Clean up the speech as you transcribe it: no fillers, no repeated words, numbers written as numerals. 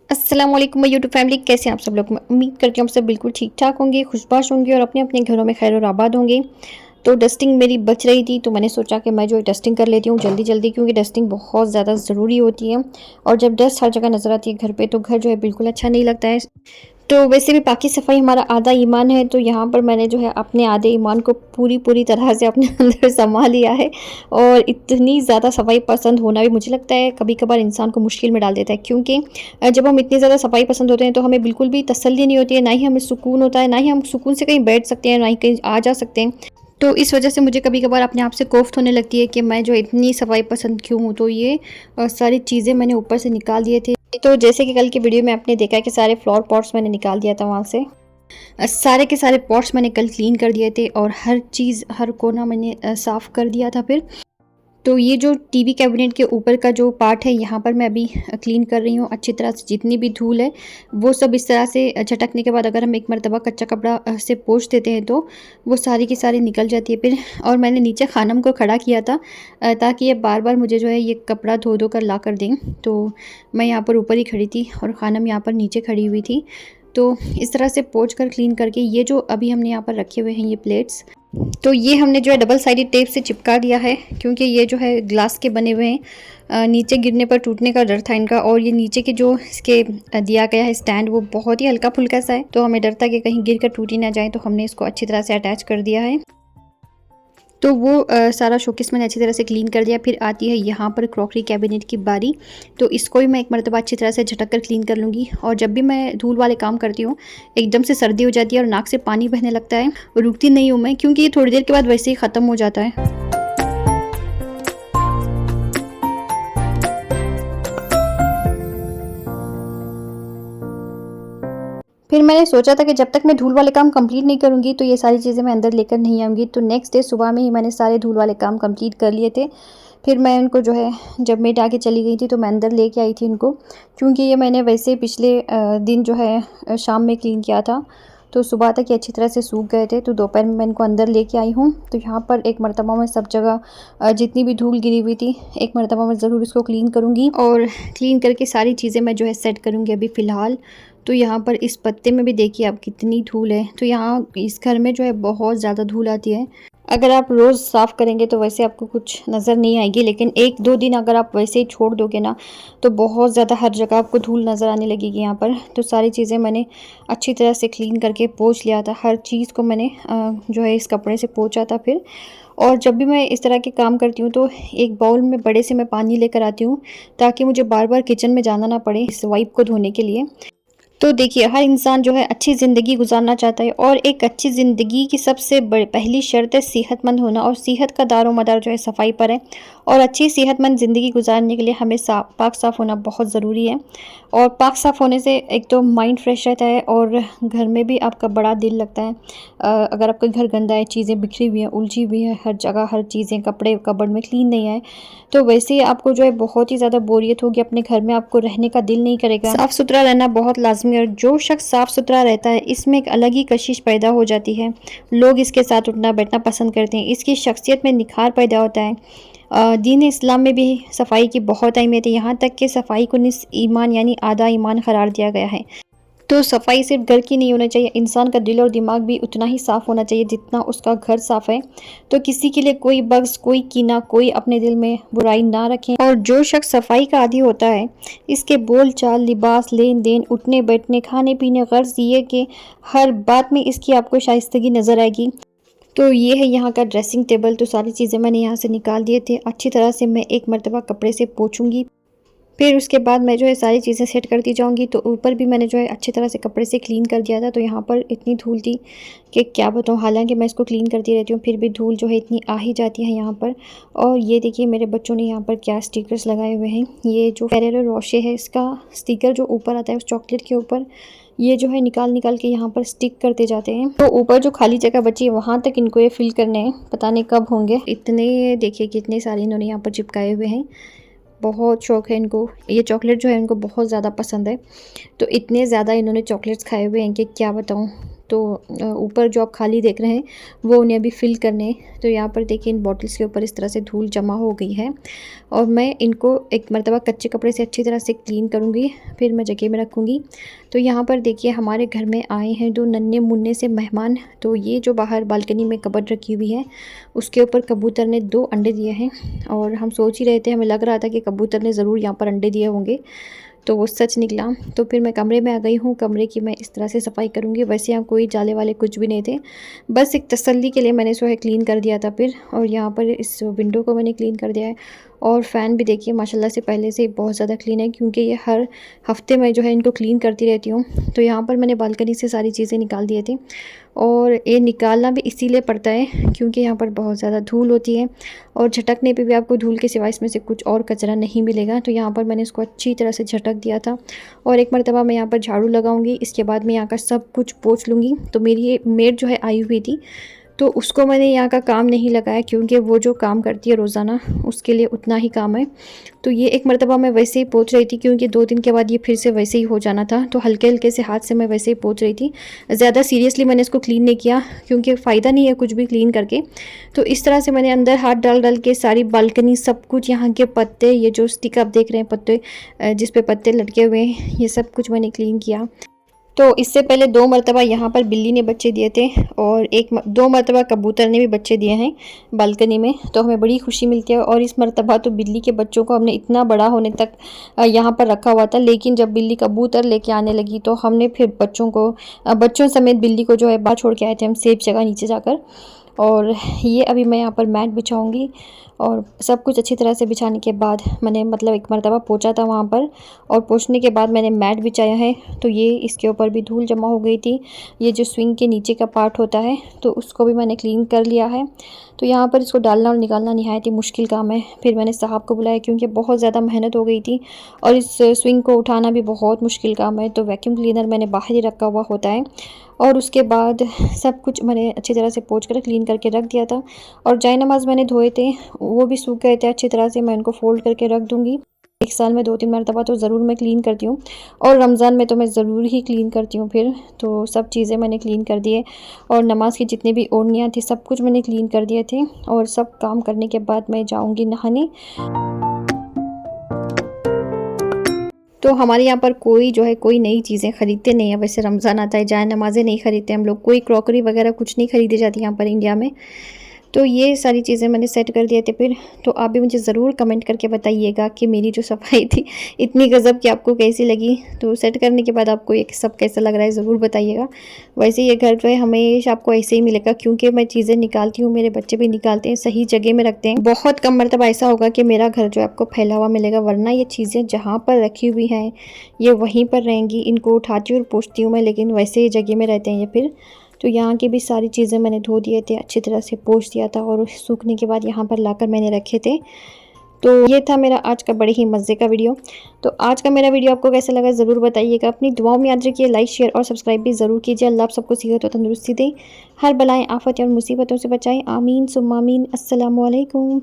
अस्सलाम वालेकुम my YouTube family, कैसे हैं आप सब लोग। मैं उम्मीद करती हूँ आप सब बिल्कुल ठीक ठाक होंगे, खुशबाश होंगे और अपने अपने घरों में खैर और आबाद होंगे। तो डस्टिंग मेरी बच रही थी तो मैंने सोचा कि मैं जो है डस्टिंग कर लेती हूँ जल्दी जल्दी, क्योंकि डस्टिंग बहुत ज़्यादा ज़रूरी होती है। और जब डस्ट हर जगह नज़र आती है घर पे तो घर जो है बिल्कुल अच्छा नहीं लगता है। तो वैसे भी पाकी सफ़ाई हमारा आधा ईमान है, तो यहाँ पर मैंने जो है अपने आधे ईमान को पूरी पूरी तरह से अपने अंदर समा लिया है। और इतनी ज़्यादा सफाई पसंद होना भी मुझे लगता है कभी कभार इंसान को मुश्किल में डाल देता है, क्योंकि जब हम इतनी ज़्यादा सफाई पसंद होते हैं तो हमें बिल्कुल भी तसल्ली नहीं होती है, ना ही हमें सुकून होता है, ना ही हम सुकून से कहीं बैठ सकते हैं, ना ही कहीं आ जा सकते हैं। तो इस वजह से मुझे कभी कभार अपने आप से कोफ्त होने लगती है कि मैं जो इतनी सफाई पसंद क्यों हूँ। तो ये सारी चीज़ें मैंने ऊपर से निकाल दिए थे। तो जैसे कि कल की वीडियो में आपने देखा कि सारे फ्लावर पॉट्स मैंने निकाल दिया था वहाँ से। सारे के सारे पॉट्स मैंने कल क्लीन कर दिए थे और हर चीज़ हर कोना मैंने साफ़ कर दिया था फिर। तो ये जो टीवी कैबिनेट के ऊपर का जो पार्ट है यहाँ पर मैं अभी क्लीन कर रही हूँ अच्छी तरह से। जितनी भी धूल है वो सब इस तरह से झटकने के बाद अगर हम एक मरतबा कच्चा कपड़ा से पोंछ देते हैं तो वो सारी की सारी निकल जाती है फिर। और मैंने नीचे खानम को खड़ा किया था ताकि ये बार बार मुझे जो है ये कपड़ा धो धो कर ला कर दें। तो मैं यहाँ पर ऊपर ही खड़ी थी और खानम यहाँ पर नीचे खड़ी हुई थी। तो इस तरह से पोंछ कर क्लीन करके ये जो अभी हमने यहाँ पर रखे हुए हैं ये प्लेट्स, तो ये हमने जो है डबल साइडेड टेप से चिपका दिया है, क्योंकि ये जो है ग्लास के बने हुए हैं। नीचे गिरने पर टूटने का डर था इनका। और ये नीचे के जो इसके दिया गया है स्टैंड वो बहुत ही हल्का फुल्का सा है, तो हमें डर था कि कहीं गिर कर टूट ही ना जाए, तो हमने इसको अच्छी तरह से अटैच कर दिया है। तो वो सारा शोकेस मैंने अच्छी तरह से क्लीन कर दिया। फिर आती है यहाँ पर क्रॉकरी कैबिनेट की बारी। तो इसको भी मैं एक मरतबा अच्छी तरह से झटक कर क्लीन कर लूँगी। और जब भी मैं धूल वाले काम करती हूँ एकदम से सर्दी हो जाती है और नाक से पानी बहने लगता है, रुकती नहीं हूँ मैं, क्योंकि ये थोड़ी देर के बाद वैसे ही ख़त्म हो जाता है। फिर मैंने सोचा था कि जब तक मैं धूल वाले काम कंप्लीट नहीं करूँगी तो ये सारी चीज़ें मैं अंदर लेकर नहीं आऊँगी। तो नेक्स्ट डे सुबह में ही मैंने सारे धूल वाले काम कंप्लीट कर लिए थे। फिर मैं उनको जो है जब मेड आके चली गई थी तो मैं अंदर लेके आई थी इनको, क्योंकि ये मैंने वैसे पिछले दिन जो है शाम में क्लीन किया था। तो सुबह तक ये अच्छी तरह से सूख गए थे, तो दोपहर में मैं इनको अंदर लेके आई हूँ। तो यहाँ पर एक मरतबा में सब जगह जितनी भी धूल गिरी हुई थी एक मरतबा में ज़रूर इसको क्लीन करूँगी। और क्लीन करके सारी चीज़ें मैं जो है सेट करूँगी अभी फ़िलहाल। तो यहाँ पर इस पत्ते में भी देखिए आप कितनी धूल है। तो यहाँ इस घर में जो है बहुत ज़्यादा धूल आती है। अगर आप रोज़ साफ़ करेंगे तो वैसे आपको कुछ नज़र नहीं आएगी, लेकिन 1-2 दिन अगर आप वैसे ही छोड़ दोगे ना तो बहुत ज़्यादा हर जगह आपको धूल नज़र आने लगेगी यहाँ पर। तो सारी चीज़ें मैंने अच्छी तरह से क्लीन करके पोंछ लिया था। हर चीज़ को मैंने जो है इस कपड़े से पोंछा था फिर। और जब भी मैं इस तरह के काम करती हूँ तो एक बाउल में बड़े से मैं पानी लेकर आती हूँ, ताकि मुझे बार-बार किचन में जाना ना पड़े इस वाइप को धोने के लिए। तो देखिए हर इंसान जो है अच्छी ज़िंदगी गुजारना चाहता है, और एक अच्छी ज़िंदगी की सबसे पहली शर्त है सेहतमंद होना, और सेहत का दारोमदार जो है सफाई पर है। और अच्छी सेहतमंद ज़िंदगी गुजारने के लिए हमें पाक साफ़ होना बहुत ज़रूरी है। और पाक साफ़ होने से एक तो माइंड फ्रेश रहता है और घर में भी आपका बड़ा दिल लगता है। अगर आपका घर गंदा है, चीज़ें बिखरी हुई हैं, उलझी हुई है हर जगह, हर चीज़ें कपड़े कबर्ड में क्लीन नहीं है, तो वैसे ही आपको जो है बहुत ही ज़्यादा बोरियत होगी अपने घर में, आपको रहने का दिल नहीं करेगा। साफ़ सुथरा रहना बहुत लाजमी है, और जो शख्स साफ़ सुथरा रहता है इसमें एक अलग ही कशिश पैदा हो जाती है। लोग इसके साथ उठना बैठना पसंद करते हैं, इसकी शख्सियत में निखार पैदा होता है। दीन इस्लाम में भी सफाई की बहुत अहमियत है, यहाँ तक कि सफाई को निस ईमान यानी आधा ईमान करार दिया गया है। तो सफाई सिर्फ घर की नहीं होना चाहिए, इंसान का दिल और दिमाग भी उतना ही साफ़ होना चाहिए जितना उसका घर साफ़ है। तो किसी के लिए कोई बग्स, कोई कीना, कोई अपने दिल में बुराई ना रखें। और जो शख्स सफाई का आदी होता है इसके बोल चाल, लिबास, लेन देन, उठने बैठने, खाने पीने, गर्ज ये कि हर बात में इसकी आपको शाइस्तगी नज़र आएगी। तो ये है यहाँ का ड्रेसिंग टेबल। तो सारी चीज़ें मैंने यहाँ से निकाल दिए थे। अच्छी तरह से मैं एक मरतबा कपड़े से पोंछूंगी, फिर उसके बाद मैं जो है सारी चीज़ें सेट करती जाऊंगी। तो ऊपर भी मैंने जो है अच्छी तरह से कपड़े से क्लीन कर दिया था। तो यहाँ पर इतनी धूल थी कि क्या बताऊँ, हालांकि मैं इसको क्लीन करती रहती हूँ फिर भी धूल जो है इतनी आ ही जाती है यहाँ पर। और ये देखिए मेरे बच्चों ने यहाँ पर क्या स्टिकर्स लगाए हुए हैं। ये जो फेरेरो रोशे है इसका स्टिकर जो ऊपर आता है उस चॉकलेट के ऊपर, ये जो है निकाल निकाल के यहाँ पर स्टिक करते जाते हैं। तो ऊपर जो खाली जगह बची है वहाँ तक इनको ये फिल करने हैं, पता नहीं कब होंगे। इतने देखिए कितने सारे इन्होंने यहाँ पर चिपकाए हुए हैं। बहुत शौक़ है इनको, ये चॉकलेट जो है इनको बहुत ज़्यादा पसंद है। तो इतने ज़्यादा इन्होंने चॉकलेट्स खाए हुए हैं कि क्या बताऊँ। तो ऊपर जो आप खाली देख रहे हैं वो उन्हें अभी फ़िल करने हैं। तो यहाँ पर देखिए इन बॉटल्स के ऊपर इस तरह से धूल जमा हो गई है और मैं इनको एक मरतबा कच्चे कपड़े से अच्छी तरह से क्लीन करूँगी, फिर मैं जगह में रखूँगी। तो यहाँ पर देखिए हमारे घर में आए हैं 2 नन्हे मुन्ने से मेहमान। तो ये जो बाहर बालकनी में कबर्ड रखी हुई है उसके ऊपर कबूतर ने 2 अंडे दिए हैं और हम सोच ही रहे थे, हमें लग रहा था कि कबूतर ने ज़रूर यहाँ पर अंडे दिए होंगे, तो वो सच निकला। तो फिर मैं कमरे में आ गई हूँ, कमरे की मैं इस तरह से सफाई करूँगी। वैसे यहाँ कोई जाले वाले कुछ भी नहीं थे, बस एक तसल्ली के लिए मैंने इसको क्लीन कर दिया था फिर। और यहाँ पर इस विंडो को मैंने क्लीन कर दिया है और फ़ैन भी देखिए माशाल्लाह से पहले से बहुत ज़्यादा क्लीन है, क्योंकि ये हर हफ्ते में जो है इनको क्लीन करती रहती हूँ। तो यहाँ पर मैंने बालकनी से सारी चीज़ें निकाल दिए थे और ये निकालना भी इसीलिए पड़ता है क्योंकि यहाँ पर बहुत ज़्यादा धूल होती है और झटकने पे भी आपको धूल के सिवाय इसमें से कुछ और कचरा नहीं मिलेगा। तो यहाँ पर मैंने इसको अच्छी तरह से झटक दिया था और एक मरतबा मैं यहाँ पर झाड़ू लगाऊंगी, इसके बाद मैं यहाँ का सब कुछ पोंछ लूँगी। तो मेरी ये मेड जो है आई हुई थी, तो उसको मैंने यहाँ का काम नहीं लगाया क्योंकि वो जो काम करती है रोज़ाना उसके लिए उतना ही काम है। तो ये एक मरतबा मैं वैसे ही पोंछ रही थी क्योंकि 2 दिन के बाद ये फिर से वैसे ही हो जाना था, तो हल्के हल्के से हाथ से मैं वैसे ही पोंछ रही थी। ज़्यादा सीरियसली मैंने इसको क्लीन नहीं किया क्योंकि फ़ायदा नहीं है कुछ भी क्लीन करके। तो इस तरह से मैंने अंदर हाथ डाल डाल के सारी बालकनी सब कुछ, यहाँ के पत्ते, ये जो स्टिक आप देख रहे हैं पत्ते जिस पे पत्ते लटके हुए हैं, ये सब कुछ मैंने क्लीन किया। तो इससे पहले 2 मरतबा यहाँ पर बिल्ली ने बच्चे दिए थे और 2 मरतबा कबूतर ने भी बच्चे दिए हैं बालकनी में। तो हमें बड़ी खुशी मिलती है और इस मरतबा तो बिल्ली के बच्चों को हमने इतना बड़ा होने तक यहाँ पर रखा हुआ था, लेकिन जब बिल्ली कबूतर लेके आने लगी तो हमने फिर बच्चों समेत बिल्ली को जो है बाहर छोड़ के आए थे हम सेफ जगह नीचे जाकर। और ये अभी मैं यहाँ पर मैट बिछाऊँगी और सब कुछ अच्छी तरह से बिछाने के बाद मैंने मतलब एक मरतबा पोंछा था वहाँ पर और पोंछने के बाद मैंने मैट बिछाया है। तो ये इसके ऊपर भी धूल जमा हो गई थी, ये जो स्विंग के नीचे का पार्ट होता है तो उसको भी मैंने क्लीन कर लिया है। तो यहाँ पर इसको डालना और निकालना निहायत ही मुश्किल काम है। फिर मैंने साहब को बुलाया क्योंकि बहुत ज़्यादा मेहनत हो गई थी और इस स्विंग को उठाना भी बहुत मुश्किल काम है। तो वैक्यूम क्लीनर मैंने बाहर ही रखा हुआ होता है और उसके बाद सब कुछ मैंने अच्छी तरह से पोंछ कर क्लीन करके रख दिया था। और जाय नमाज़ मैंने धोए थे, वो भी सूख गए थे अच्छी तरह से। मैं उनको फ़ोल्ड करके रख दूँगी। एक साल में 2-3 मरतबा तो ज़रूर मैं क्लीन करती हूँ और रमज़ान में तो मैं ज़रूर ही क्लीन करती हूँ फिर। तो सब चीज़ें मैंने क्लीन कर दिए और नमाज़ की जितनी भी ओढ़नियाँ थी सब कुछ मैंने क्लीन कर दिए थे और सब काम करने के बाद मैं जाऊँगी नहाने। तो हमारे यहाँ पर कोई जो है कोई नई चीज़ें ख़रीदते नहीं है। वैसे रमज़ान आता है, जाए नमाज़ें नहीं ख़रीदते हम लोग, कोई क्रॉकरी वगैरह कुछ नहीं ख़रीदी जाती यहाँ पर इंडिया में। तो ये सारी चीज़ें मैंने सेट कर दिए थे फिर। तो आप भी मुझे ज़रूर कमेंट करके बताइएगा कि मेरी जो सफाई थी इतनी गज़ब की आपको कैसी लगी। तो सेट करने के बाद आपको ये सब कैसा लग रहा है ज़रूर बताइएगा। वैसे ये घर जो है हमेशा आपको ऐसे ही मिलेगा क्योंकि मैं चीज़ें निकालती हूँ, मेरे बच्चे भी निकालते हैं, सही जगह में रखते हैं। बहुत कम मरतबा ऐसा होगा कि मेरा घर जो है आपको फैला हुआ मिलेगा, वरना ये चीज़ें जहाँ पर रखी हुई हैं ये वहीं पर रहेंगी। इनको उठाती हूँ और पोंछती हूँ मैं, लेकिन वैसे ही जगह में रहते हैं ये फिर। तो यहाँ की भी सारी चीज़ें मैंने धो दिए थे, अच्छी तरह से पोंछ दिया था और सूखने के बाद यहाँ पर लाकर मैंने रखे थे। तो ये था मेरा आज का बड़े ही मज़े का वीडियो। तो आज का मेरा वीडियो आपको कैसा लगा ज़रूर बताइएगा। अपनी दुआओं में याद रखिए, लाइक शेयर और सब्सक्राइब भी ज़रूर कीजिए। अल्लाह आप सबको सेहत और तंदुरुस्ती दे, हर बलाएं आफत और मुसीबतों से बचाएं। आमीन सुम्मा आमीन। अस्सलामु अलैकुम।